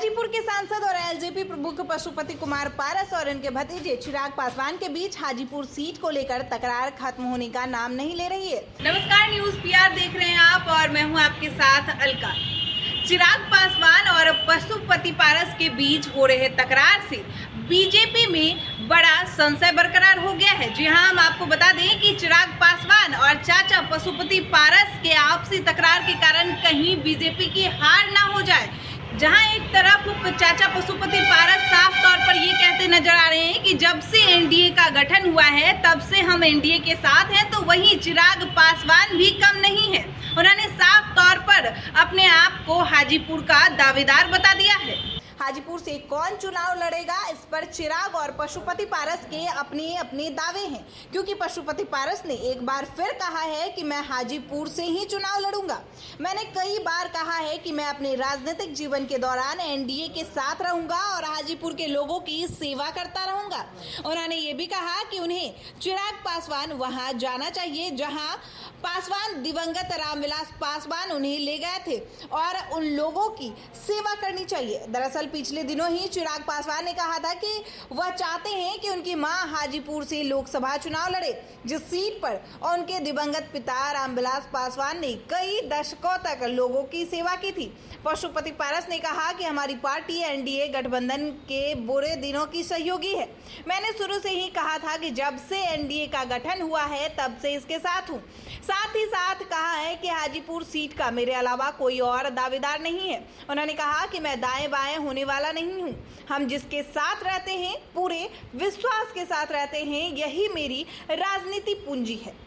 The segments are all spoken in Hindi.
हाजीपुर के सांसद और एलजेपी प्रमुख पशुपति कुमार पारस और इनके भतीजे चिराग पासवान के बीच हाजीपुर सीट को लेकर तकरार खत्म होने का नाम नहीं ले रही है। नमस्कार, न्यूज पीआर देख रहे हैं आप और मैं हूं आपके साथ अलका। चिराग पासवान और पशुपति पारस के बीच हो रहे तकरार से बीजेपी में बड़ा संशय बरकरार हो गया है। जी हां, हम आपको बता दें कि चिराग पासवान और चाचा पशुपति पारस के आपसी तकरार के कारण कहीं बीजेपी की हार ना हो जाए। जहां एक तरफ चाचा पशुपति पारस साफ तौर पर ये कहते नजर आ रहे हैं कि जब से एनडीए का गठन हुआ है तब से हम एनडीए के साथ हैं, तो वहीं चिराग पासवान भी कम नहीं है। उन्होंने साफ तौर पर अपने आप को हाजीपुर का दावेदार बता दिया है। हाजीपुर से कौन चुनाव लड़ेगा, इस पर चिराग और पशुपति पारस के अपने अपने दावे हैं, क्योंकि पशुपति पारस ने एक बार फिर कहा है कि मैं हाजीपुर से ही चुनाव लड़ूंगा। मैंने कई बार कहा है कि मैं अपने राजनीतिक जीवन के दौरान एनडीए के साथ रहूंगा और हाजीपुर के लोगों की सेवा करता रहूंगा। उन्होंने ये भी कहा कि उन्हें चिराग पासवान वहां जाना चाहिए जहां पासवान दिवंगत रामविलास पासवान उन्हें ले गए थे और उन लोगों की सेवा करनी चाहिए। दरअसल पिछले दिनों ही चिराग पासवान ने कहा था कि वह चाहते हैं कि उनकी मां हाजीपुर से लोकसभा चुनाव लड़े, जिस सीट पर उनके दिवंगत पिता रामविलास पासवान ने कई दशकों तक लोगों की सेवा की थी। पशुपति पारस ने कहा कि हमारी पार्टी एनडीए गठबंधन के बुरे दिनों की सहयोगी है। मैंने शुरू से ही कहा था कि जब से एनडीए का गठन हुआ है तब से इसके साथ हूँ। साथ ही साथ कहा है कि हाजीपुर सीट का मेरे अलावा कोई और दावेदार नहीं है। उन्होंने कहा कि मैं दाएं बाएं होने वाला नहीं हूं। हम जिसके साथ रहते हैं पूरे विश्वास के साथ रहते हैं, यही मेरी राजनीति पूंजी है।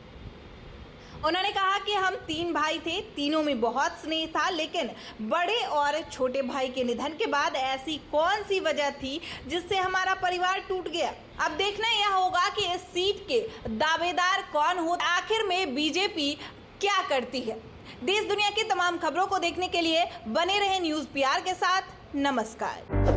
उन्होंने कहा कि हम 3 भाई थे, तीनों में बहुत स्नेह था, लेकिन बड़े और छोटे भाई के निधन के बाद ऐसी कौन सी वजह थी जिससे हमारा परिवार टूट गया। अब देखना यह होगा कि इस सीट के दावेदार कौन हो, आखिर में बीजेपी क्या करती है। देश दुनिया की तमाम खबरों को देखने के लिए बने रहे न्यूज पीआर के साथ। नमस्कार।